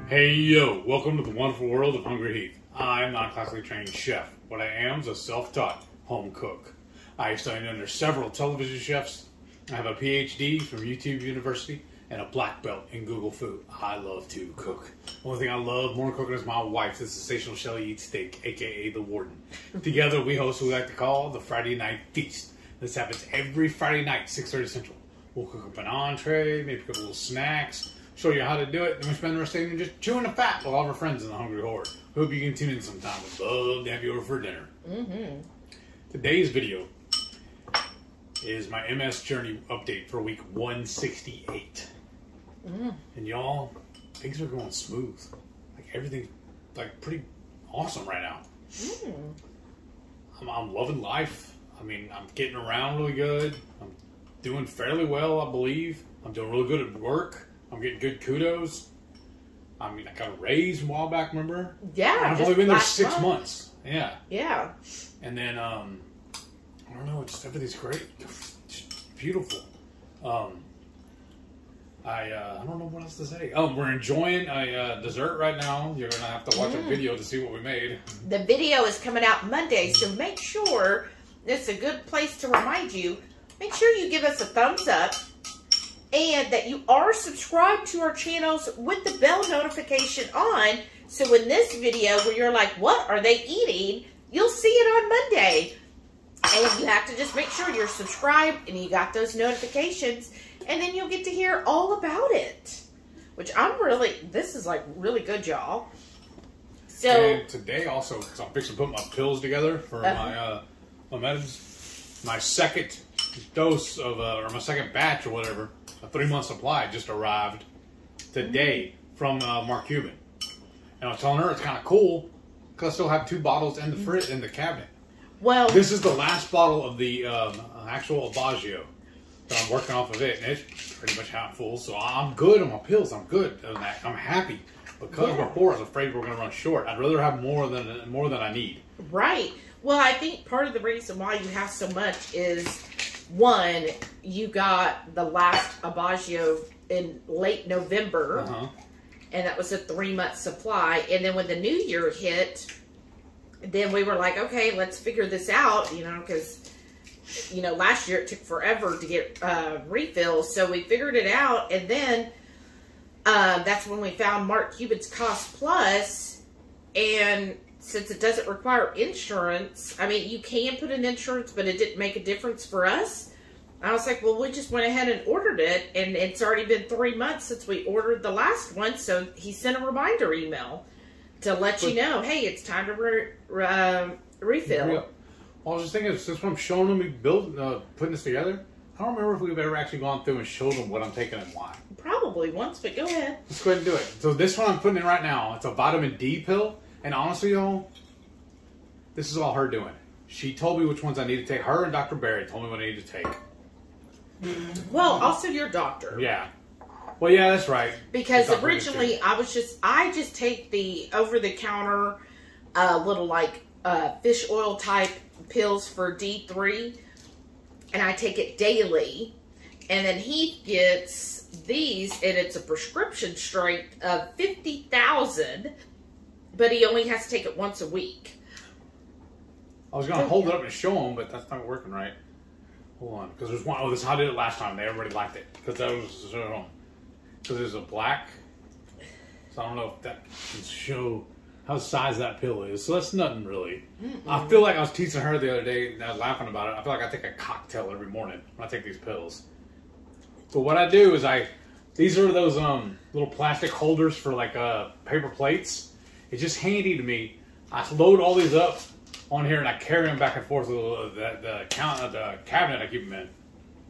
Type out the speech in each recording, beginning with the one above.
Hey yo, welcome to the wonderful world of HungryHeath. I'm not a classically trained chef. What I am is a self-taught home cook. I studied under several television chefs. I have a PhD from YouTube University and a black belt in Google Food. I love to cook. The only thing I love more than cooking is my wife, the sensational Shelly Eats Steak, aka the Warden. Together we host what we like to call the Friday Night Feast. This happens every Friday night, 6:30 Central. We'll cook up an entree, maybe cook a little snacks, show you how to do it, then we spend the rest of the evening just chewing the fat with all of our friends in the Hungry Horde. Hope you can tune in sometime. We'd love to have you over for dinner. Today's video is my MS journey update for week 168. And y'all, things are going smooth. Like everything's like pretty awesome right now. I'm loving life. I mean, I'm getting around really good. I'm doing fairly well, I believe. I'm doing really good at work. I'm getting good kudos. I mean, I got a raise a while back, remember? Yeah. I've only been there 6 months. Yeah. Yeah. And then, I don't know, just everything's great. Just beautiful. I don't know what else to say. We're enjoying a dessert right now. You're going to have to watch a video to see what we made. The video is coming out Monday, so make sure, it's a good place to remind you, make sure you give us a thumbs up and that you are subscribed to our channels with the bell notification on, so in this video where you're like, what are they eating, you'll see it on Monday. And you have to just make sure you're subscribed and you got those notifications, and then you'll get to hear all about it. Which this is like really good, y'all. So and today also, because I'm fixing to put my pills together for my meds, my second dose of, or my second batch or whatever, a 3-month supply just arrived today from Mark Cuban. And I was telling her it's kind of cool because I still have 2 bottles in the fridge in the cabinet. Well, this is the last bottle of the actual Abaggio that I'm working off of it, and it's pretty much half full. So I'm good on my pills. I'm good on that. I'm happy because before I was afraid we were going to run short. I'd rather have more than I need. Right. Well, I think part of the reason why you have so much is, one, you got the last Abaggio in late November, and that was a 3-month supply. And then when the new year hit, then we were like, okay, let's figure this out, because, last year it took forever to get refills. So we figured it out, and then that's when we found Mark Cuban's Cost Plus, and since it doesn't require insurance, I mean, you can put in insurance, but it didn't make a difference for us. I was like, well, we just went ahead and ordered it, and it's already been 3 months since we ordered the last one, so he sent a reminder email to let you know, hey, it's time to refill. Well, I was just thinking, since I'm showing them putting this together, I don't remember if we've ever actually gone through and showed them what I'm taking and why. Probably once, but go ahead. Let's go ahead and do it. So this one I'm putting in right now, it's a vitamin D pill. And honestly, y'all, this is all her doing. She told me which ones I need to take. Her and Dr. Barry told me what I need to take. Well, also your doctor. Yeah. Well, yeah, that's right. Because originally I just take the over-the-counter little like fish oil type pills for D3, and I take it daily. And then he gets these, and it's a prescription strength of 50,000. But he only has to take it once a week. I was going to hold it up and show him, but that's not working right. Hold on. Because there's one. Oh, this is how I did it last time. Everybody liked it. Because that was, because there's a black. So I don't know if that can show how the size that pill is. So that's nothing really. I feel like I was teasing her the other day, and I was laughing about it. I feel like I take a cocktail every morning when I take these pills. But what I do is these are those little plastic holders for like paper plates. It's just handy to me. I load all these up on here and I carry them back and forth with the cabinet I keep them in.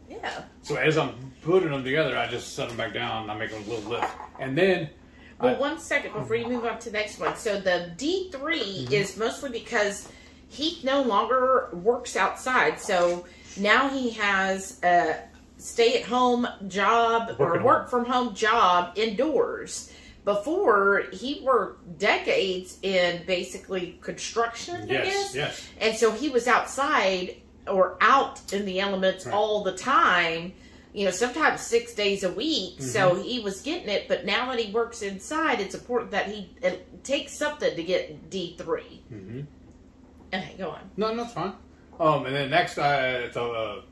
Yeah. So as I'm putting them together, I just set them back down and I make a little lift. And then... Well, 1 second before you move on to the next one. So the D3 is mostly because he no longer works outside. So now he has a stay-at-home job or work-from-home job indoors. Before, he worked decades in basically construction, I guess. Yes. And so he was outside or out in the elements all the time. sometimes 6 days a week. So he was getting it, but now that he works inside, it's important that he takes something to get D3. Okay, go on. No, that's fine. And then next, it's a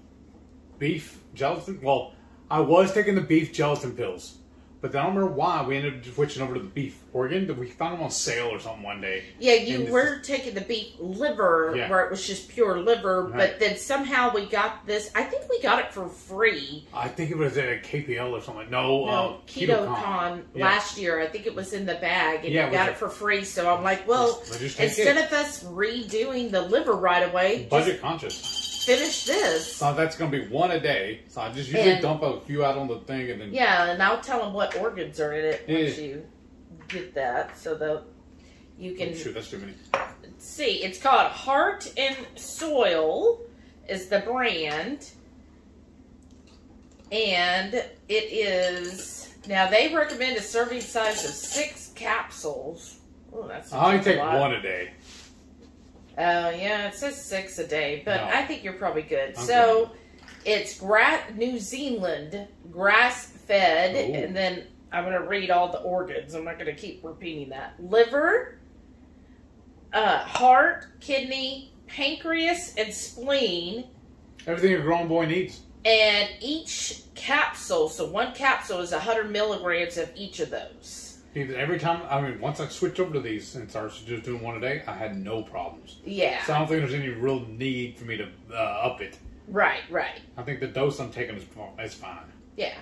beef gelatin. Well, I was taking the beef gelatin pills. But then I don't remember why we ended up switching over to the beef organ. We found them on sale or something one day. Yeah, you were taking the beef liver, where it was just pure liver. Right. But then somehow we got this. I think we got it for free. I think it was at KPL or something. No, Ketochow.xyz last year. I think it was in the bag, and we got it for free. So I'm like, well, instead of us redoing the liver right away, budget conscious. Finish this. So that's going to be one a day. So I just usually dump a few out on the thing. And then and I'll tell them what organs are in it once you get that. So you can... Oh, shoot, that's too many. See, it's called Heart and Soil is the brand. And it is... Now, they recommend a serving size of 6 capsules. Oh, that's I only take one a day. Oh, yeah, it says 6 a day, but I think you're probably good. So, it's New Zealand, grass-fed, and then I'm going to read all the organs. I'm not going to keep repeating that. Liver, heart, kidney, pancreas, and spleen. Everything a grown boy needs. And each capsule, so one capsule is 100 milligrams of each of those. Every time, once I switched over to these and started just doing one a day, I had no problems. Yeah. So I don't think there's any real need for me to up it. Right. I think the dose I'm taking is fine. Yeah.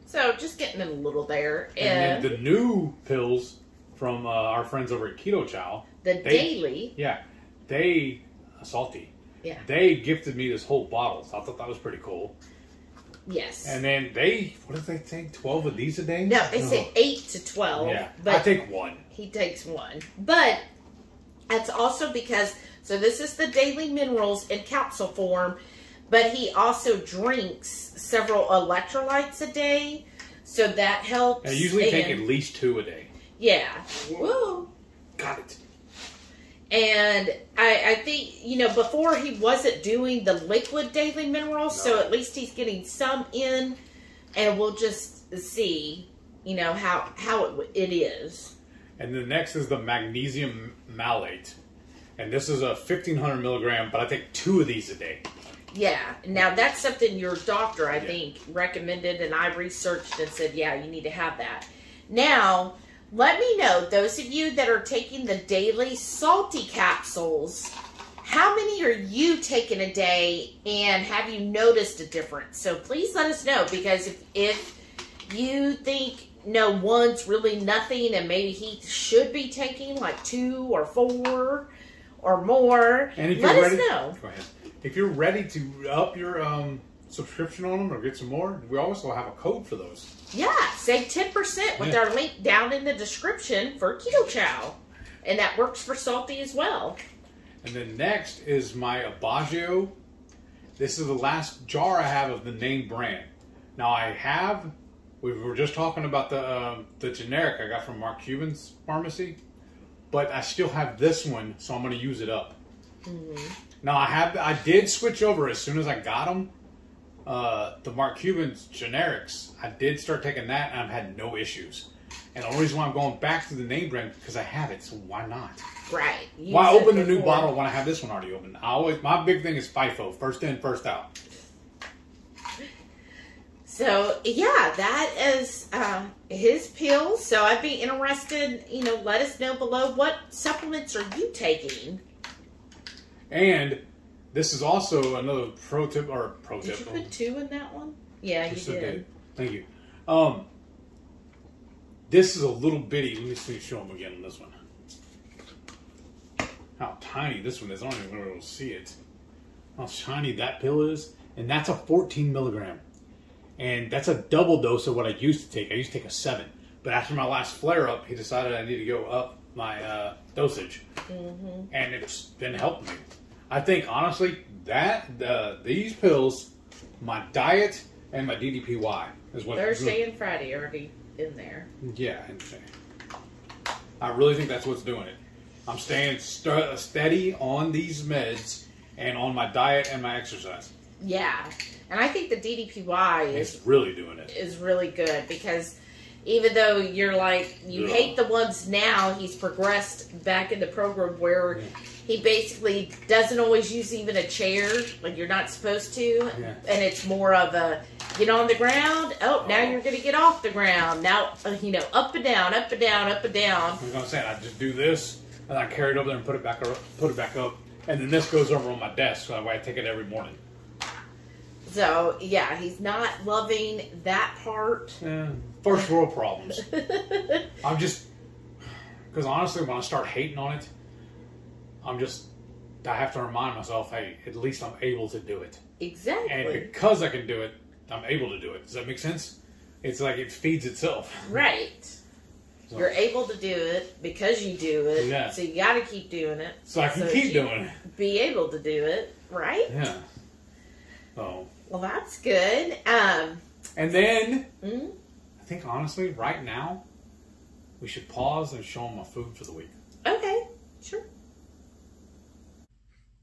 So just getting in a little there. And then the new pills from our friends over at Ketochow. Daily. Yeah. Salty. Yeah. They gifted me this whole bottle, so I thought that was pretty cool. Yes. And then what did they say? 12 of these a day? No, they said 8 to 12. Yeah. But I take one. He takes one. But that's also because, so this is the daily minerals in capsule form, but he also drinks several electrolytes a day. So that helps. I usually take at least 2 a day. Yeah. Woo. Got it. And I think, before he wasn't doing the liquid daily minerals, so at least he's getting some in, and we'll just see, how it is. And the next is the magnesium malate. And this is a 1,500 milligram, but I take 2 of these a day. Yeah. Now, that's something your doctor, I think, recommended, and I researched and said, yeah, you need to have that. Now... Let me know, those of you that are taking the daily salty capsules, how many are you taking a day, and have you noticed a difference? So please let us know, because if you think, one's really nothing, and maybe he should be taking like 2 or 4 or more, and if let us know. Go ahead. If you're ready to up your subscription on them or get some more, we also have a code for those. Yeah, save 10% with our link down in the description for Ketochow. And that works for salty as well. And then next is my Abagio. This is the last jar I have of the name brand. Now we were just talking about the generic I got from Mark Cuban's pharmacy, but I still have this one, so I'm going to use it up. Now I did switch over as soon as I got them. The Mark Cuban's generics, I did start taking that, and I've had no issues. And the only reason why I'm going back to the name brand because I have it, so why not? Right. Why open a new bottle when I have this one already open? My big thing is FIFO, first in, first out. So yeah, that is his pills. So I'd be interested. Let us know below what supplements are you taking. And this is also another pro tip. Did you put 2 in that one? Yeah, you did. Thank you. This is a little bitty. Let me show them again on this one. How tiny this one is. I don't even know if you'll see it. How shiny that pill is. And that's a 14 milligram. And that's a double dose of what I used to take. I used to take a 7. But after my last flare-up, he decided I need to go up my dosage. And it's been helping me. I think, honestly, that these pills, my diet, and my DDPY is what... Thursday and Friday are already in there. Yeah. I really think that's what's doing it. I'm staying steady on these meds and on my diet and my exercise. Yeah. And I think the DDPY is really doing it. Is really good because even though you're like, you hate the ones now, he's progressed back in the program where he basically doesn't always use even a chair, like you're not supposed to. Yeah. And it's more of a, get on the ground, now you're going to get off the ground. Now, you know, up and down, up and down, up and down. I'm saying, I just do this, and I carry it over there and put it back up, and then this goes over on my desk, so that way I take it every morning. So, yeah, he's not loving that part. Yeah, first world problems. I'm just, because honestly, when I start hating on it, I have to remind myself, hey, at least I'm able to do it. Exactly. And because I can do it, I'm able to do it. Does that make sense? It's like it feeds itself. Right. So. You're able to do it because you do it. Yeah. So you got to keep doing it. So I can keep doing it. Be able to do it, right? Yeah. Oh. Well, that's good. And then, I think honestly, right now, we should pause and show them my food for the week. Okay. Sure.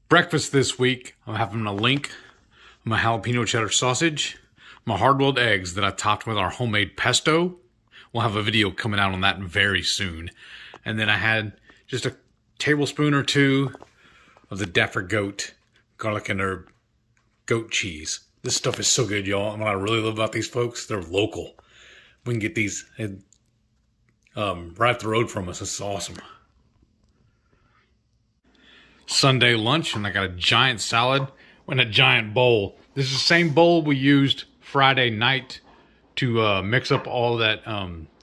Breakfast this week, I'm having a link of my jalapeno cheddar sausage, my hard-boiled eggs that I topped with our homemade pesto. We'll have a video coming out on that very soon. And then I had just a tablespoon or two of the Dapper Goat garlic and herb goat cheese. This stuff is so good, y'all. And what I really love about these folks, they're local. We can get these right up the road from us. It's awesome. Sunday lunch, and I got a giant salad and a giant bowl. This is the same bowl we used Friday night to mix up all that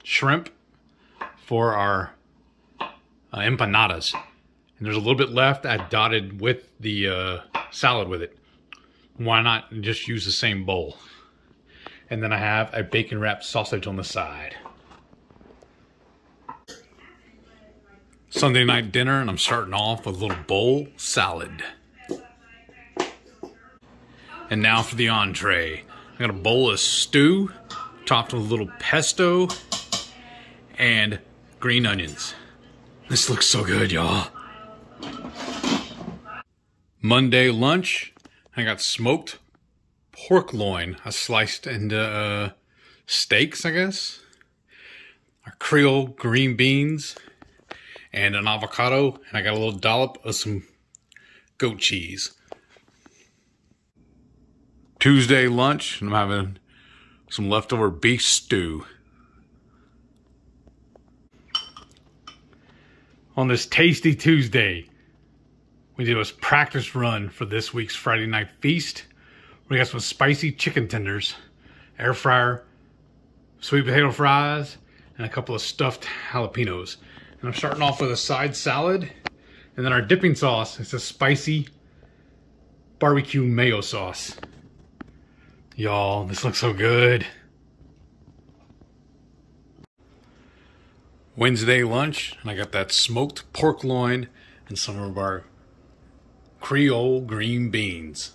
shrimp for our empanadas. And there's a little bit left. I dotted with the salad with it. Why not just use the same bowl? And then I have a bacon wrapped sausage on the side. Sunday night dinner, and I'm starting off with a little bowl salad. And now for the entree. I got a bowl of stew, topped with a little pesto and green onions. This looks so good, y'all. Monday lunch, I got smoked pork loin. I sliced into steaks, I guess. Our Creole green beans and an avocado. And I got a little dollop of some goat cheese. Tuesday lunch, and I'm having some leftover beef stew. On this tasty Tuesday, we did a practice run for this week's Friday night feast. We got some spicy chicken tenders, air fryer, sweet potato fries, and a couple of stuffed jalapenos. And I'm starting off with a side salad, and then our dipping sauce is a spicy barbecue mayo sauce. Y'all, this looks so good. Wednesday lunch, and I got that smoked pork loin and some of our Creole green beans.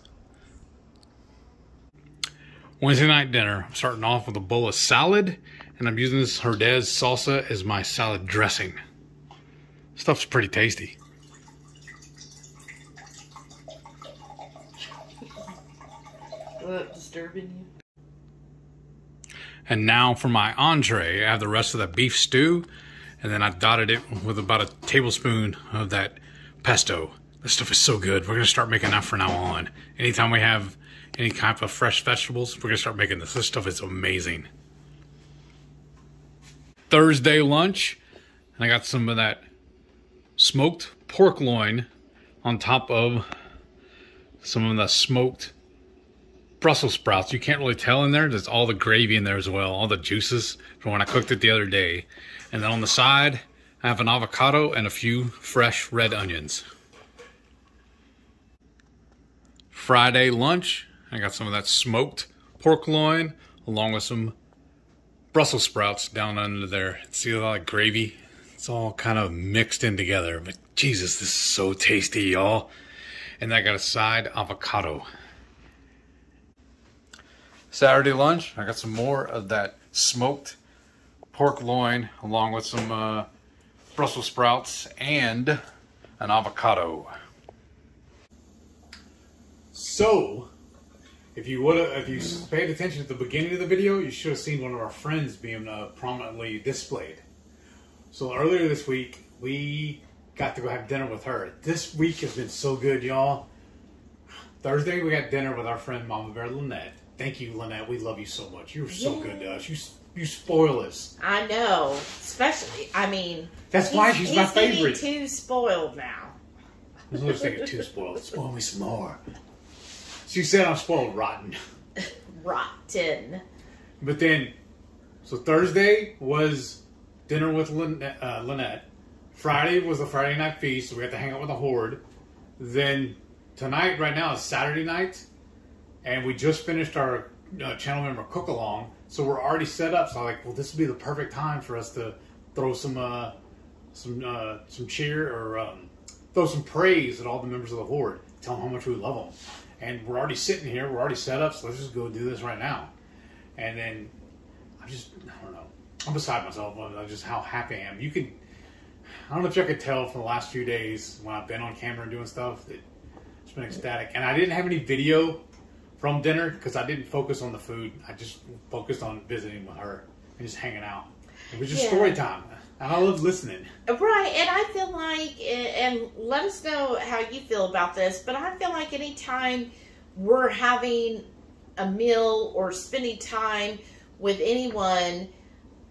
Wednesday night dinner, I'm starting off with a bowl of salad, and I'm using this Herdez salsa as my salad dressing. Stuff's pretty tasty. Disturbing you? And now for my entree, I have the rest of the beef stew, and then I dotted it with about a tablespoon of that pesto. This stuff is so good. We're going to start making that from now on. Anytime we have any kind of fresh vegetables, we're going to start making this. This stuff is amazing. Thursday lunch, and I got some of that smoked pork loin on top of some of the smoked Brussels sprouts. You can't really tell in there. There's all the gravy in there as well. All the juices from when I cooked it the other day. And then on the side, I have an avocado and a few fresh red onions. Friday lunch, I got some of that smoked pork loin along with some Brussels sprouts down under there. See all that gravy? It's all kind of mixed in together. But Jesus, this is so tasty, y'all. And I got a side avocado. Saturday lunch, I got some more of that smoked pork loin along with some Brussels sprouts and an avocado. So, if you paid attention at the beginning of the video, you should have seen one of our friends being prominently displayed. So earlier this week, we got to go have dinner with her. This week has been so good, y'all. Thursday, we got dinner with our friend Mamabear Lynette. Thank you, Lynette. We love you so much. You were so good to us. You spoil us. I know. Especially, I mean... That's why she's my favorite. He's getting too spoiled now. I was always thinking too spoiled. Spoil me some more. She said I'm spoiled rotten. Rotten. But then, so Thursday was dinner with Lynette. Friday was the Friday night feast, so we got to hang out with the Horde. Then tonight, right now, is Saturday night, and we just finished our channel member cook-along, so we're already set up. So I'm like, well, this would be the perfect time for us to throw some cheer or throw some praise at all the members of the Horde. Tell them how much we love them. And we're already sitting here. We're already set up, so let's just go do this right now. And then I don't know. I'm beside myself on just how happy I am. I don't know if you could tell from the last few days when I've been on camera and doing stuff that it's been ecstatic. And I didn't have any video from dinner because I didn't focus on the food. I just focused on visiting with her and just hanging out. It was just story time. And I love listening. Right, and I feel like, and let us know how you feel about this, but I feel like anytime we're having a meal or spending time with anyone,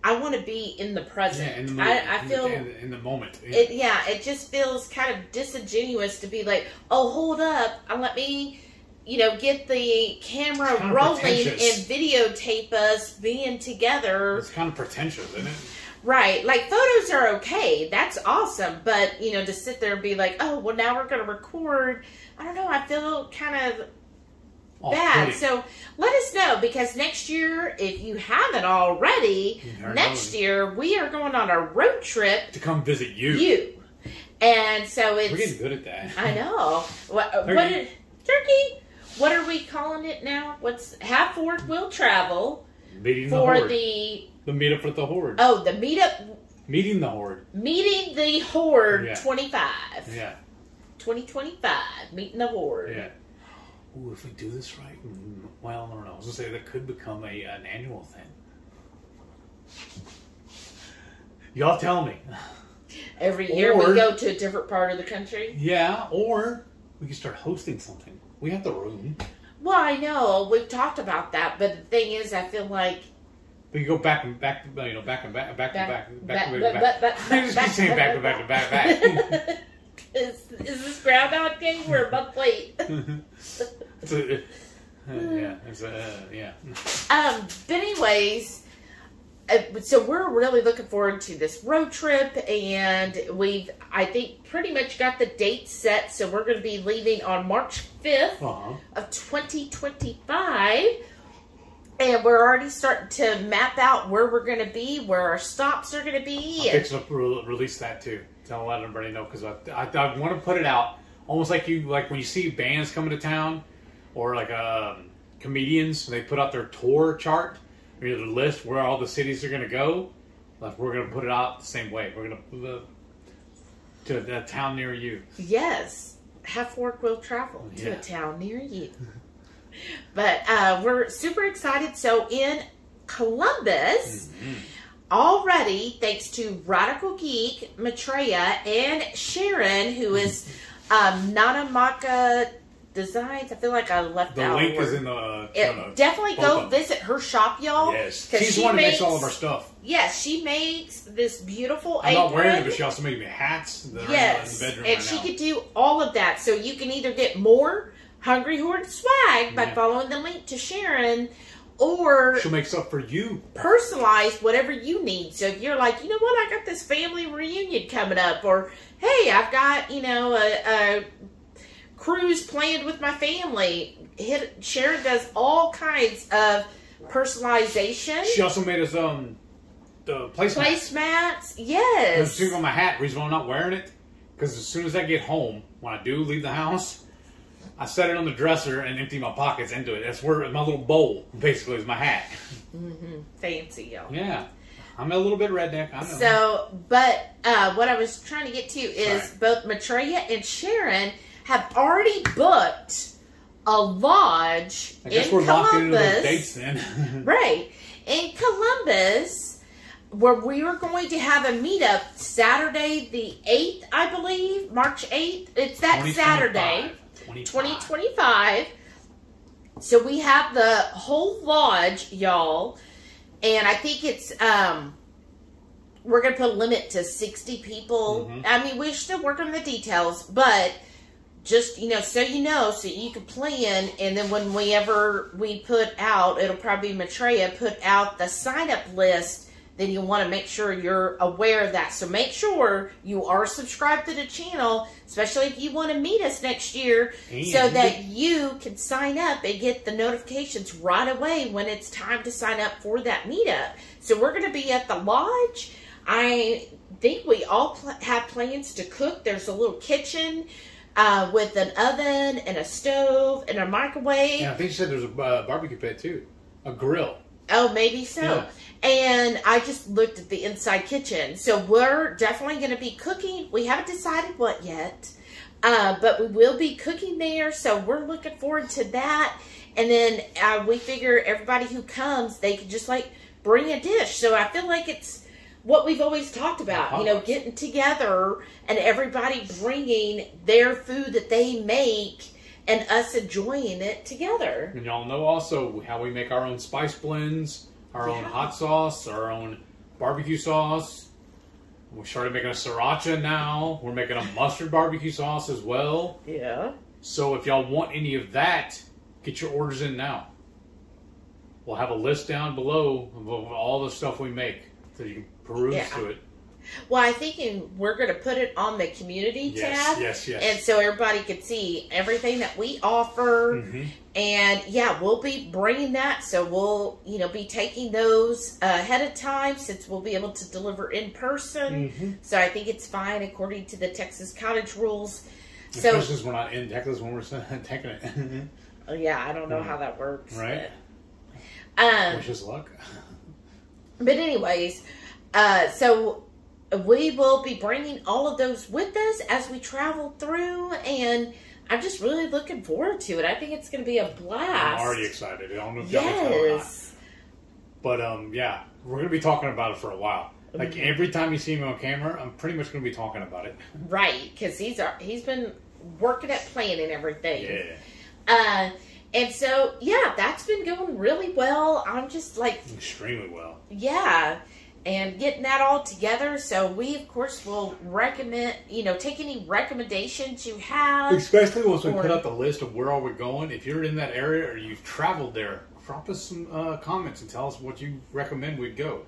I want to be in the present. Yeah, in the moment. I feel in the moment. Yeah. It just feels kind of disingenuous to be like, oh, hold up, let me, get the camera rolling and videotape us being together. It's kind of pretentious, isn't it? Right. Like, photos are okay. That's awesome. But, to sit there and be like, oh, well, now we're going to record. I don't know. I feel kind of bad. So let us know, because next year, if you haven't already, next year we are going on a road trip to come visit you. And so we're getting good at that. I know. Turkey. What are we calling it now? Half Horde will travel meeting for the meetup with the Horde. Oh, the meetup. Meeting the Horde. Meeting the Horde 25. Yeah. 2025. Meeting the Horde. Yeah. Ooh, if we do this right, well, I don't know. I was going to say that could become an annual thing. Y'all tell me. Every year we go to a different part of the country? Yeah, or we can start hosting something. We have the room. Well, I know. We've talked about that, but the thing is, I feel like we can go back and back, back to back. I just keep saying back to back. Is this Groundhog Day? We're a month late. Yeah. But anyways, so we're really looking forward to this road trip, and I think, pretty much got the date set. So we're going to be leaving on March 5th of 2025. And we're already starting to map out where we're going to be, where our stops are going to be. I'm fixing to release that too. Let everybody know, because I want to put it out almost like when you see bands coming to town, or like comedians, they put out their tour chart, or the list where all the cities are going to go. Like, we're going to put it out the same way. We're going to a town near you. Yes, Half Horde will travel to a town near you. But we're super excited. So in Columbus, already, thanks to Radical Geek, Maitreya, and Sharon, who is not a Maka Designs. I feel like I left out. The link is in the show notes. Definitely go visit her shop, y'all. Yes, she's the one who makes all of our stuff. Yes, she makes this beautiful apron. I'm not wearing it, but she also makes me hats. That are in the bedroom and she could do all of that. So you can either get more Hungry Horde swag by following the link to Sharon, or she'll make stuff for you. Personalize whatever you need. So if you're like, you know what, I got this family reunion coming up, or hey, I've got, a cruise planned with my family. Sharon does all kinds of personalization. She also made us the placemats. Yes. See on my hat. Reason why I'm not wearing it, because as soon as I get home, when I do leave the house, I set it on the dresser and empty my pockets into it. That's where my little bowl basically is my hat. Fancy, y'all. Yeah. I'm a little bit redneck. I know. So, but what I was trying to get to is both Maitreya and Sharon have already booked a lodge I guess in we're locked into those Columbus. dates then. Right. In Columbus, where we are going to have a meetup Saturday the 8th, I believe, March 8th. It's that Saturday, 2025. So we have the whole lodge, y'all. And I think it's, we're going to put a limit to 60 people. I mean, we're still working on the details, but just, so you can plan. And then whenever we put out, it'll probably be Maitreya, put out the sign-up list. Then you want to make sure you're aware of that. So make sure you are subscribed to the channel, especially if you want to meet us next year, so that you can sign up and get the notifications right away when it's time to sign up for that meetup. So we're going to be at the lodge. I think we all have plans to cook. There's a little kitchen with an oven and a stove and a microwave. Yeah, I think you said there's a barbecue pit too. A grill. Oh, maybe so. Yeah. And I just looked at the inside kitchen. So we're definitely going to be cooking. We haven't decided what yet. But we will be cooking there. So we're looking forward to that. And then we figure everybody who comes, they can just like bring a dish. So I feel like it's what we've always talked about. Getting together and everybody bringing their food that they make and us enjoying it together. And y'all know also how we make our own spice blends, our own hot sauce, our own barbecue sauce. We started making a sriracha now. We're making a mustard barbecue sauce as well. Yeah. So if y'all want any of that, get your orders in now. We'll have a list down below of all the stuff we make so you can peruse to it. Well, I'm thinking we're going to put it on the community tab. Yes. And so everybody can see everything that we offer. And yeah, we'll be bringing that. So we'll, be taking those ahead of time since we'll be able to deliver in person. So I think it's fine according to the Texas Cottage rules. Especially since we're not in Texas when we're taking it. Yeah, I don't know how that works. Right. Wish us luck. But anyways, so we will be bringing all of those with us as we travel through, and I'm just really looking forward to it. I think it's going to be a blast. I'm already excited. I don't know if y'all can tell or not. But, yeah, we're going to be talking about it for a while. Like, every time you see me on camera, I'm pretty much going to be talking about it. Right, because he's been working at planning everything. Yeah. And so, yeah, that's been going really well. I'm just like... Extremely well. Yeah. And getting that all together. So we, of course, will recommend, take any recommendations you have. Especially once we put up the list of where are we going. If you're in that area or you've traveled there, drop us some comments and tell us what you recommend we'd go.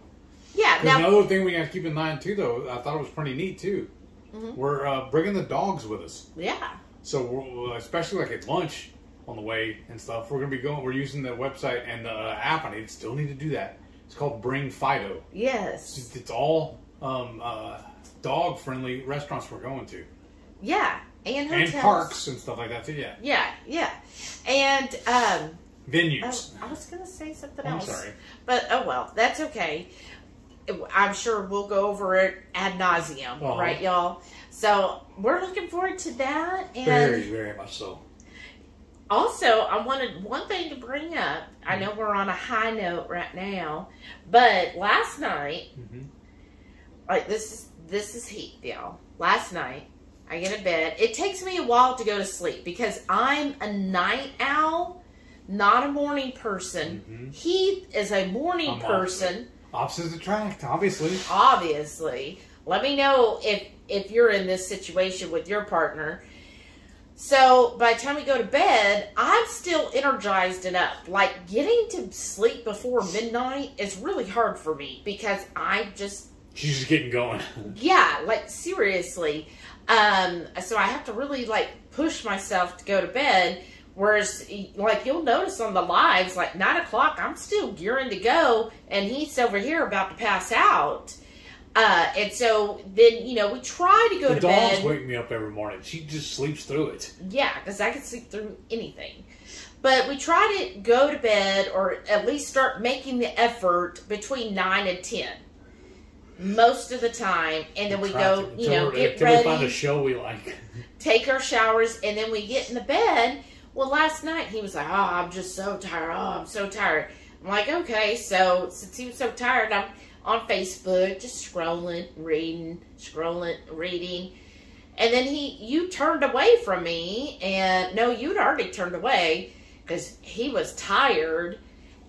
Yeah. Now, another thing we got to keep in mind, too, though, I thought it was pretty neat, too. We're bringing the dogs with us. Yeah. So, especially like at lunch on the way and stuff, we're going to be we're using the website and the app. I still need to do that. It's called Bring Fido. Yes. It's all dog-friendly restaurants we're going to. Yeah. And hotels. And parks and stuff like that, too, yeah. Yeah. And, venues. I was going to say something else. I'm sorry. But, oh well, that's okay. I'm sure we'll go over it ad nauseum, right, y'all? So, we're looking forward to that. And very, very much so. Also, I wanted one thing to bring up. I know we're on a high note right now, but last night, like this is heat, y'all. Last night, I get in bed. It takes me a while to go to sleep because I'm a night owl, not a morning person. Heath is a morning person. Opposites attract, obviously. Obviously. Let me know if you're in this situation with your partner. So, by the time we go to bed, I'm still energized and up. Like, getting to sleep before midnight is really hard for me because She's just getting going. Yeah, like, seriously. So I have to really, like, push myself to go to bed. Whereas, like, you'll notice on the lives, like, 9 o'clock, I'm still gearing to go, and he's over here about to pass out. And so then, we try to go to bed. The dogs wake me up every morning. She just sleeps through it. Yeah, because I can sleep through anything. But we try to go to bed or at least start making the effort between 9 and 10. Most of the time. And then we go, get ready. We find a show we like. Take our showers, and then we get in the bed. Well, last night he was like, oh, I'm just so tired. Oh, I'm so tired. I'm like, okay. So since he was so tired, I'm on Facebook, just scrolling, reading. And then you turned away from me. And no, you'd already turned away because he was tired.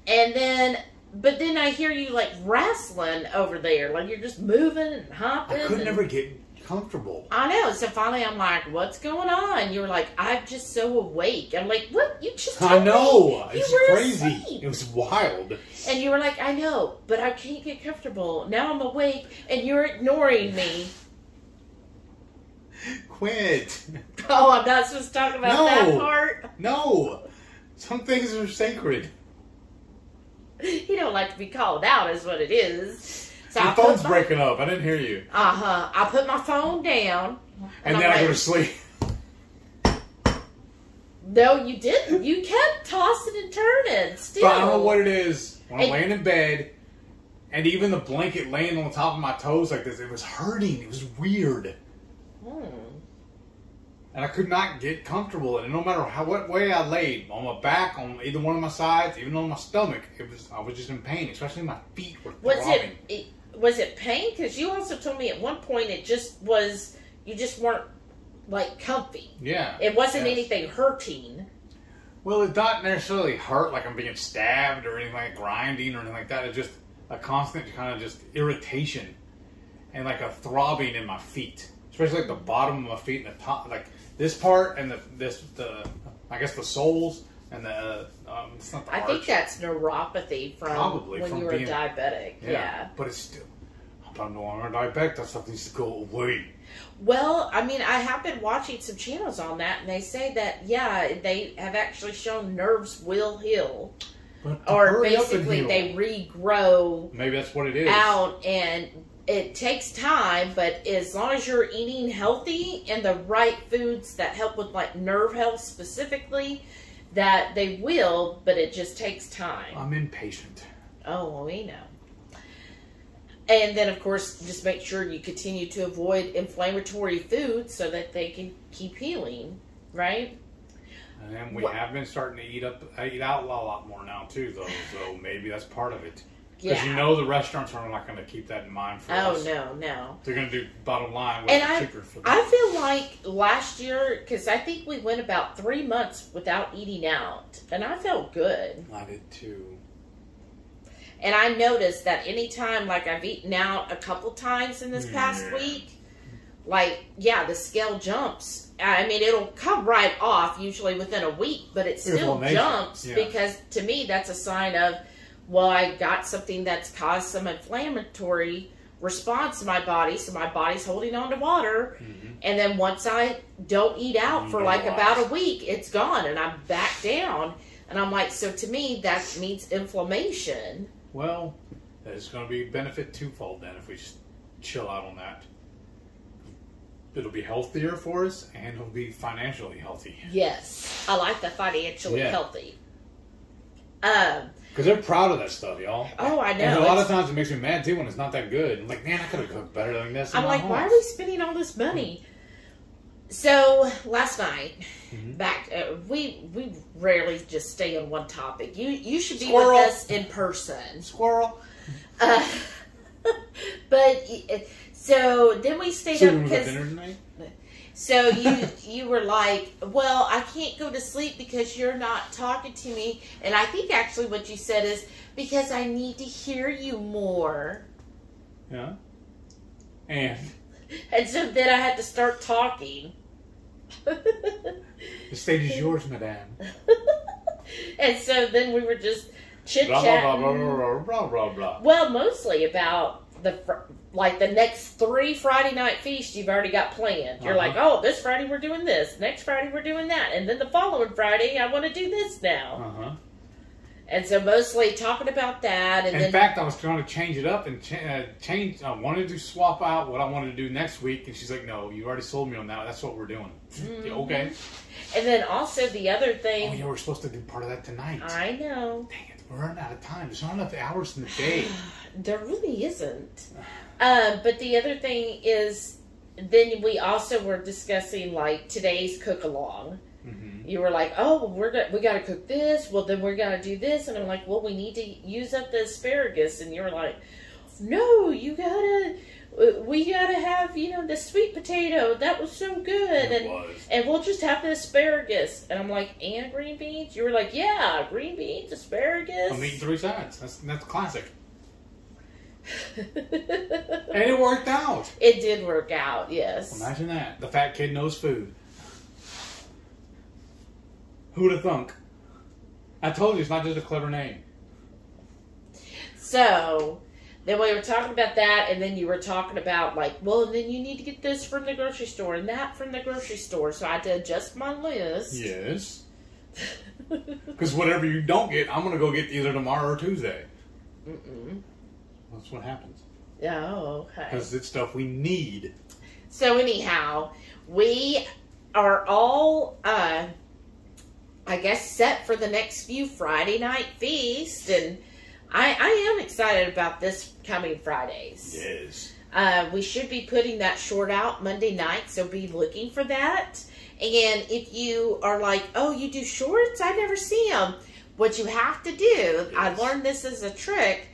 And then, but then I hear you like wrestling over there. Like you're just moving and hopping. I could never get comfortable. I know. So finally I'm like, what's going on? You were like, I'm just so awake. I'm like, what? You just told I know. me It's you were crazy. asleep. It was wild. And you were like, I know, but I can't get comfortable. Now I'm awake and you're ignoring me. Quit. Oh, I'm not supposed to talk about that part? No. Some things are sacred. You don't like to be called out is what it is. So Your phone's breaking up. I didn't hear you. Uh-huh. I put my phone down. And then I go to sleep. No, you didn't. You kept tossing and turning still. But I don't know what it is. When I'm laying in bed, and even the blanket laying on top of my toes like this, it was hurting. It was weird. And I could not get comfortable. And no matter what way I laid, on my back, on either one of my sides, even on my stomach, I was just in pain. Especially my feet were throbbing. Was it pain? Because you also told me at one point it just was, you just weren't like comfy. Yeah. It wasn't anything hurting. Well, it not necessarily hurt like I'm being stabbed or anything like grinding or anything like that. It's just a constant kind of just irritation and like a throbbing in my feet. Especially like the bottom of my feet and the top, like this part and I guess the soles and the it's not the arch. I think that's neuropathy from when you were diabetic. Yeah. But it's still, I'm no longer diabetic. That stuff needs to go away. Well, I mean, I have been watching some channels on that, and they say that, yeah, they have actually shown nerves will heal. Or basically they regrow. Maybe that's what it is. Out, and it takes time, but as long as you're eating healthy and the right foods that help with like nerve health specifically, that they will, but it just takes time. I'm impatient. Oh, well, we know. And then, of course, just make sure you continue to avoid inflammatory foods so that they can keep healing, right? And we have been starting to eat out a lot more now, too, though. So maybe that's part of it. Because you know the restaurants are not going to keep that in mind for us. Oh, no. They're going to do bottom line. And cheaper for them. I feel like last year, because I think we went about 3 months without eating out. And I felt good. I did, too. And I noticed that anytime, like, I've eaten out a couple times in this past week, like, yeah, the scale jumps. I mean, it'll come right off usually within a week, but it still jumps because, to me, that's a sign of, well, I got something that's caused some inflammatory response in my body, so my body's holding on to water. And then once I don't eat out for, like, about a week, it's gone, and I'm back down. And I'm like, so to me, that means inflammation. Well, it's going to be benefit twofold then if we chill out on that. It'll be healthier for us, and it'll be financially healthy. Yes, I like the financially healthy. Because they're proud of that stuff, y'all. Oh, I know. And a lot of times it makes me mad too when it's not that good. I'm like, man, I could have cooked better than this. I'm like, why are we spending all this money? So last night, we rarely just stay on one topic. You should be with us in person. Squirrel. But so then we stayed up because. Dinner tonight? So you were like, well, I can't go to sleep because you're not talking to me. And I think actually what you said is, because I need to hear you more. Yeah. And so then I had to start talking. The stage is yours, madame. And so then we were just chit-chatting. Blah, blah, blah, blah, blah, blah, blah. Well, mostly about the next 3 Friday night feasts you've already got planned. You're like, oh, this Friday we're doing this. Next Friday we're doing that. And then the following Friday, I want to do this now. And so mostly talking about that. And in fact, I was trying to change it up and change. I wanted to swap out what I wanted to do next week. And she's like, no, you already sold me on that. That's what we're doing. Okay. And then also the other thing. Oh, yeah, we're supposed to do part of that tonight. I know. Dang it. We're running out of time. There's not enough hours in the day. There really isn't. But the other thing is, then we also were discussing like today's cook along. you were like, oh, we got to cook this. Well, then we're going to do this. And I'm like, well, we need to use up the asparagus. And you were like, no, we got to have, the sweet potato. That was so good. And we'll just have the asparagus. And I'm like, and green beans? You were like, yeah, green beans, asparagus. I'm eating 3 sides. That's classic. And it worked out. It did work out, yes. Imagine that. The fat kid knows food. Who'd have thunk? I told you, it's not just a clever name. So, then we were talking about that, and then you were talking about, like, well, and then you need to get this from the grocery store, and that from the grocery store. So I had to adjust my list. Yes. Because whatever you don't get, I'm going to go get either tomorrow or Tuesday. That's what happens. Oh, okay. Because it's stuff we need. So anyhow, we are all, I guess, set for the next few Friday night feast, and I am excited about this coming Fridays. Yes. We should be putting that short out Monday night, so be looking for that. And if you are like, oh, you do shorts? I never see them. What you have to do, yes. I learned this as a trick,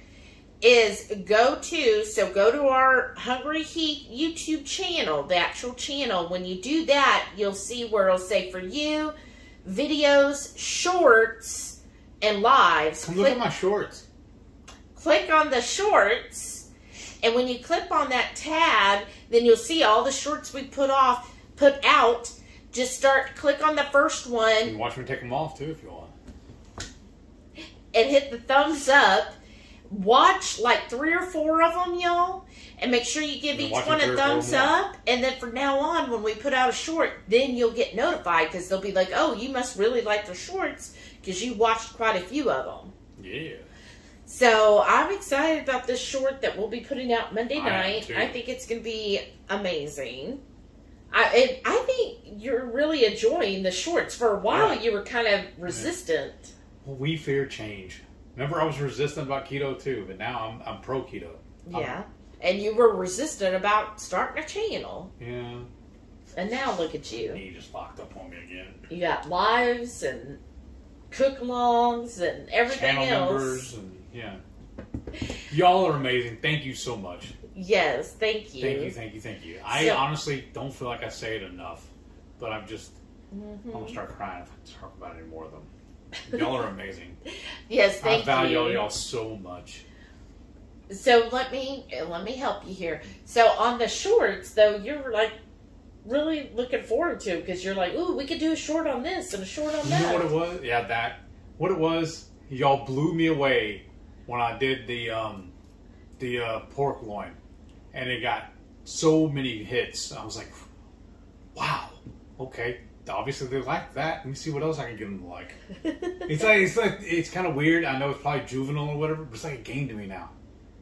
is go to our HungryHeath YouTube channel, the actual channel. When you do that, you'll see where it'll say for you, videos, shorts, and lives. Come look at my shorts. Click on the shorts, and when you click on that tab, then you'll see all the shorts we put out. Just click on the first one. You can watch me take them off too if you want. And hit the thumbs up. Watch like 3 or 4 of them, y'all, and make sure you give each one a thumbs up. And then from now on, when we put out a short, then you'll get notified, because they'll be like, oh, you must really like the shorts because you watched quite a few of them. Yeah. So I'm excited about this short that we'll be putting out Monday night. I think it's going to be amazing. I think you're really enjoying the shorts. For a while, you were kind of resistant. Well, we fear change. Remember, I was resistant about keto too, but now I'm pro keto. Yeah, and you were resistant about starting a channel. Yeah. And now look at you. He just locked up on me again. You got lives and cook-alongs and everything Channel else. Members and y'all are amazing. Thank you so much. Yes, thank you. Thank you. I honestly don't feel like I say it enough, but I'm just I'm gonna start crying if I talk about any more of them. Y'all are amazing. Yes, thank you. I value y'all so much. So let me help you here. So on the shorts, though, you're like really looking forward to, because you're like, ooh, we could do a short on this and a short on that. You know what it was? Yeah, what it was. Y'all blew me away when I did the pork loin, and it got so many hits. I was like, wow, okay. Obviously they like that. Let me see what else I can get them to like. It's kind of weird. I know it's probably juvenile or whatever, but it's like a game to me now.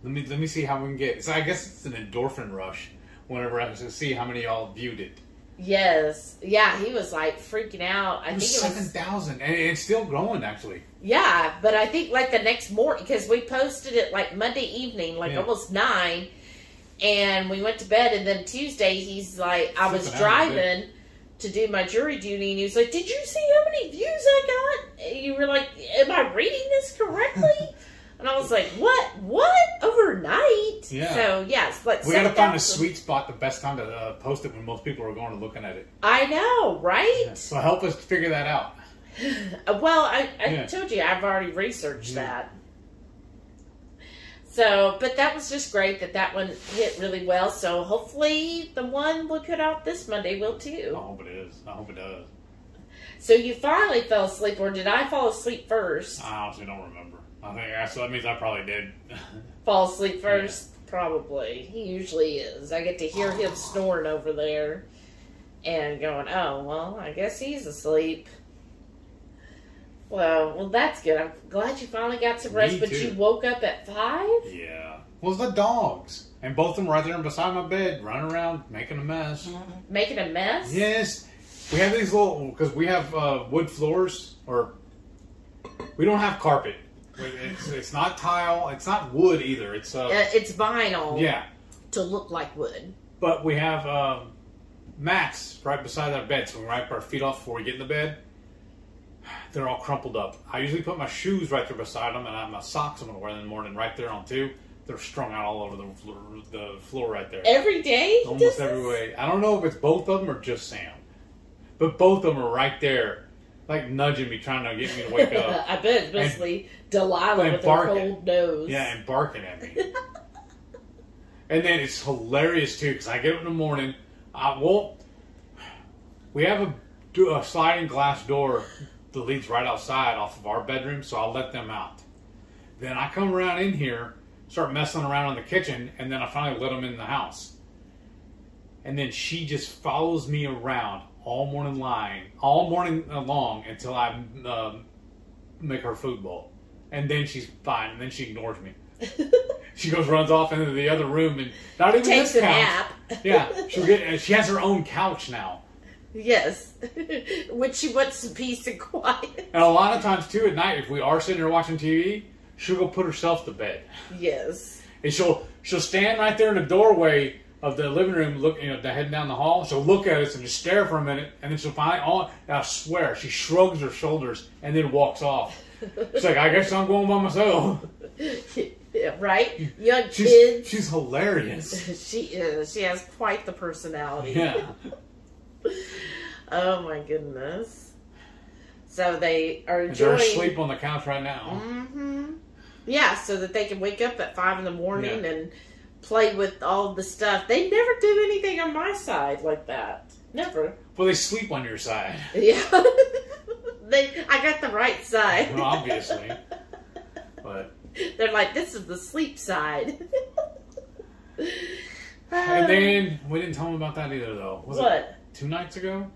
Let me see how we can get. I guess it's an endorphin rush whenever I see how many of y'all viewed it. Yes, yeah, he was like freaking out. I think it was 7,000, and it's still growing actually. Yeah, but I think like the next morning, because we posted it like Monday evening, like almost 9, and we went to bed, and then Tuesday he's like, I was driving to do my jury duty, and he was like, did you see how many views I got? And you were like, am I reading this correctly? And I was like, what? Overnight? Yeah. So, yes. Like we got to find a sweet spot, the best time to post it when most people are going and looking at it. I know, right? Yeah, so help us figure that out. Well, I told you, I've already researched that. So, but that was just great that one hit really well. So hopefully the one we put out this Monday will too. I hope it is. I hope it does. So you finally fell asleep, or did I fall asleep first? I honestly don't remember. I think so that means I probably did. Fall asleep first? Yeah. Probably. He usually is. I get to hear him snoring over there and going, oh, well, I guess he's asleep. Well, that's good. I'm glad you finally got some rest, but you woke up at 5? Yeah. Well, it's the dogs. And both of them right there beside my bed, running around, making a mess. Making a mess? Yes. We have these little, because we have wood floors, or we don't have carpet. It's not tile. It's not wood either. It's vinyl. Yeah. To look like wood. But we have mats right beside our bed, so we wipe our feet off before we get in the bed. they're all crumpled up. I usually put my shoes right there beside them, and I have my socks I'm going to wear in the morning right there on too. They're strung out all over the floor right there. Every day? Almost every way. I don't know if it's both of them or just Sam. But both of them are right there, like nudging me, trying to get me to wake up. I bet it's basically Delilah with her cold nose. Yeah, and barking at me. And then it's hilarious too, because I get up in the morning. We have a sliding glass door that leads right outside off of our bedroom, so I'll let them out. Then I come around in here, start messing around in the kitchen, and then I finally let them in the house. And then she just follows me around all morning long until I make her food bowl. And then she's fine, and then she ignores me. She runs off into the other room, and not even takes this a couch. nap. Yeah, she has her own couch now. Yes, when she wants some peace and quiet. And a lot of times too, at night, if we are sitting there watching TV, she'll go put herself to bed. Yes, and she'll stand right there in the doorway of the living room, heading down the hall. She'll look at us and just stare for a minute, and then she'll finally, I swear, she shrugs her shoulders and then walks off. She's like, I guess I'm going by myself. Yeah, right? Young kids. She's hilarious. She is. She has quite the personality. Yeah. Oh my goodness. So they are enjoying... They're asleep on the couch right now. Mm-hmm. Yeah, so that they can wake up at 5 in the morning and play with all the stuff. They never do anything on my side like that. Never. Well, they sleep on your side. Yeah. I got the right side. Well, obviously. But they're like, this is the sleep side. And then, we didn't tell them about that either, though. Was it 2 nights ago?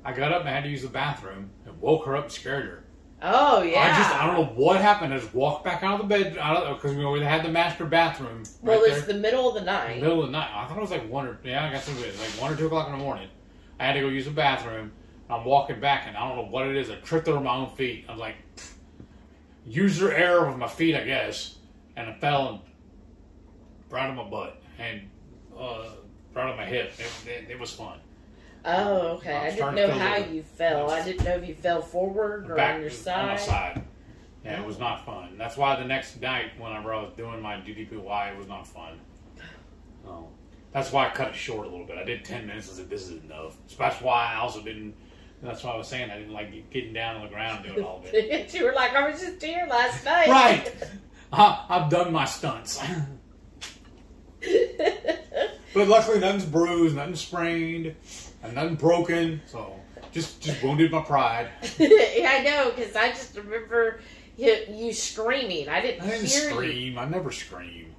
I got up and had to use the bathroom and woke her up and scared her. Oh, yeah. I don't know what happened. I just walked back out of the bed. I don't know, because we had the master bathroom. Well, it's the middle of the night. The middle of the night. I thought it was like 1 or... Yeah, I guess it was like 1 or 2 o'clock in the morning. I had to go use the bathroom. I'm walking back, and I don't know what it is. I tripped over my own feet. I'm like... User error with my feet, I guess. And I fell and... right on my butt. And... right on my hip. It was fun. Oh, okay. I didn't know how you fell. I didn't know if you fell forward or back, on your side. On my side. Yeah, it was not fun. That's why the next night, whenever I was doing my DDPY, it was not fun. Oh. That's why I cut it short a little bit. I did 10 minutes and said, this is enough. So that's why I also didn't... That's why I was saying I didn't like getting down on the ground and doing all of it. You were like, I was just here last night. Right! I've done my stunts. But luckily nothing's bruised, nothing's sprained, and nothing broken. So just wounded my pride. Yeah, I know, because I just remember you screaming. I didn't scream. I never scream.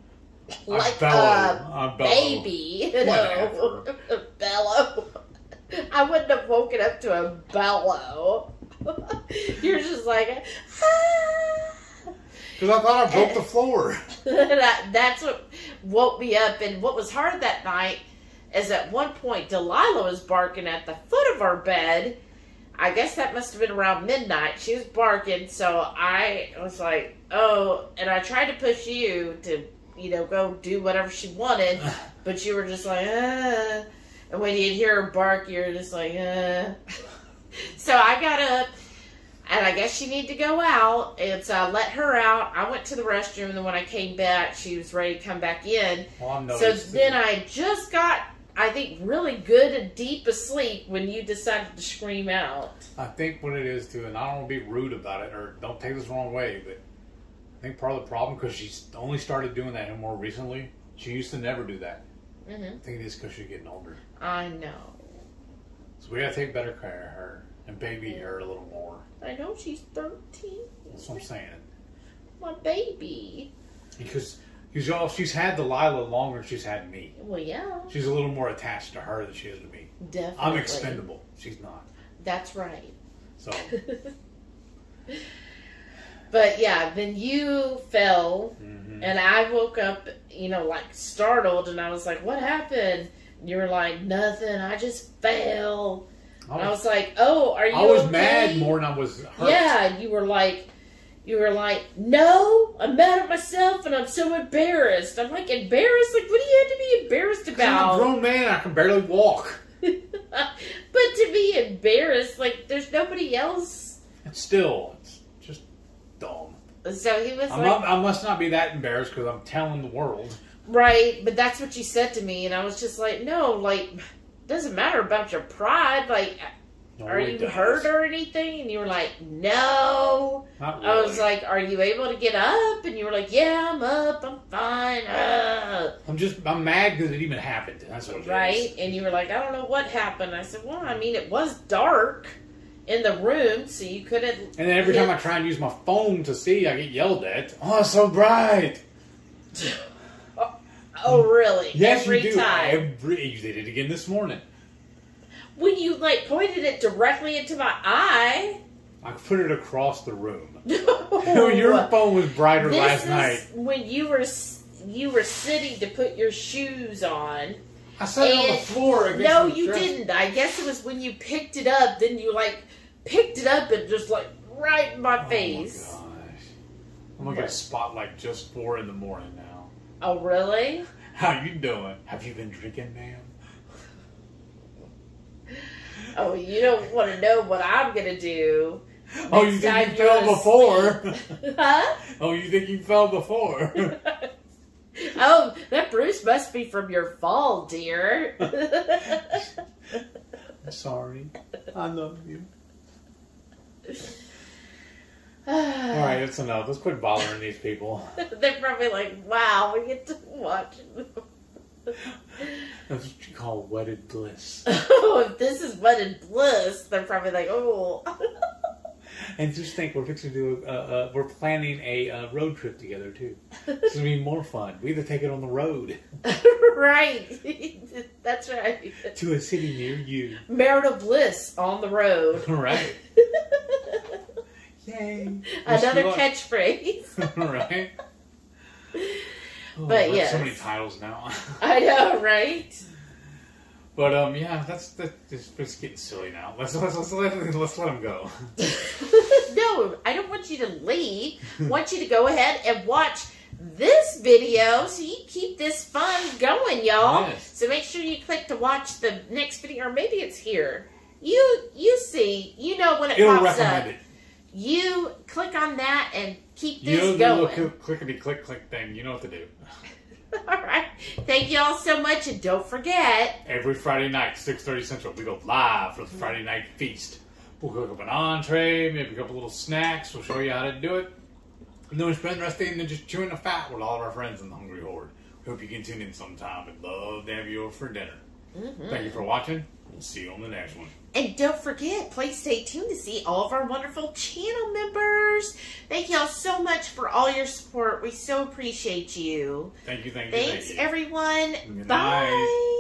Like I bellow. Baby. You know. Bellow. I wouldn't have woken up to a bellow. You're just like, ah. Because I thought I broke the floor. That's what woke me up. And what was hard that night is at one point Delilah was barking at the foot of our bed. I guess that must have been around midnight. She was barking, so I was like, oh, and I tried to push you to, go do whatever she wanted, but you were just like, ah. And when you'd hear her bark, you're just like, ah. So I got up. And I guess she needed to go out, and so I let her out. I went to the restroom, and then when I came back, she was ready to come back in. So then I just got, I think, really good and deep asleep when you decided to scream out. I think what it is, too, and I don't want to be rude about it, or don't take this the wrong way, but I think part of the problem, because she's only started doing that more recently, she used to never do that. Mm-hmm. I think it is because she's getting older. I know. So we got to take better care of her and baby her a little more. I know, she's 13. That's what I'm saying. My baby. Because she's had Delilah longer than she's had me. Well, yeah. She's a little more attached to her than she is to me. Definitely. I'm expendable. She's not. That's right. So. But yeah, then you fell, and I woke up, like startled, and I was like, what happened? And you were like, nothing, I just fell. And I was like, oh, are you okay? I was mad more than I was hurt. Yeah, you were like, no, I'm mad at myself and I'm so embarrassed. I'm like, embarrassed? Like, what do you have to be embarrassed about? I'm a grown man, I can barely walk. But to be embarrassed, like, there's nobody else Still, it's just dumb. So he was I must not be that embarrassed because I'm telling the world. Right, but that's what you said to me, and I was just like, no, like, doesn't matter about your pride, like, No, are you does. hurt or anything? And you were like, no. Not really. I was like, are you able to get up? And you were like, yeah, I'm up, I'm fine. I'm mad because it even happened. That's what it Right, is. and you were like, I don't know what happened. I said, well, I mean, it was dark in the room, so you couldn't. And then every time I try and use my phone to see, I get yelled at. Oh, it's so bright. Oh, really? Yes, every you do. time. You did it again this morning. When you, like, pointed it directly into my eye. I put it across the room. No. Your phone was brighter last night. When you were sitting to put your shoes on. I set it on the floor. No, you didn't. I guess it was when you picked it up. Then you like picked it up and just like right in my face. Oh my gosh! I'm gonna get a spotlight just 4 in the morning now. Oh really? How you doing? Have you been drinking, ma'am? Oh, you don't want to know what I'm gonna do. Oh, you think you fell before? Huh? Oh, you think you fell before? Oh, that bruise must be from your fall, dear. I'm sorry. I love you. Alright, that's enough. Let's quit bothering these people. They're probably like, wow, we get to watch them. That's what you call wedded bliss. Oh, if this is wedded bliss, they're probably like, oh. And just think, we're fixing to do we're planning a road trip together too. It's gonna be more fun. We either take it on the road. Right. That's right. To a city near you. Marital bliss on the road. Right. Yay. Another catchphrase. Right. Oh, But yes. So yes. many titles now. I know, right? But yeah, that's it's getting silly now. Let's let them go. No, I don't want you to leave. I want you to go ahead and watch this video so you keep this fun going, y'all. Yes. So make sure you click to watch the next video, or maybe it's here. You see, you know when it It'll pops recommend up. it. You click on that and keep You this know the going. little clickety click thing. You know what to do. All right. Thank you all so much, and don't forget. Every Friday night, 6:30 Central, we go live for the Friday night feast. We'll cook up an entree, maybe a couple little snacks. We'll show you how to do it. And then we spend the rest of the evening just chewing the fat with all of our friends in the Hungry Horde. We hope you can tune in sometime. We'd love to have you over for dinner. Thank you for watching. We'll see you on the next one. And don't forget, please stay tuned to see all of our wonderful channel members. Thank y'all so much for all your support. We so appreciate you. Thank you, thank you, Thanks, thank you. everyone. Good Bye. night.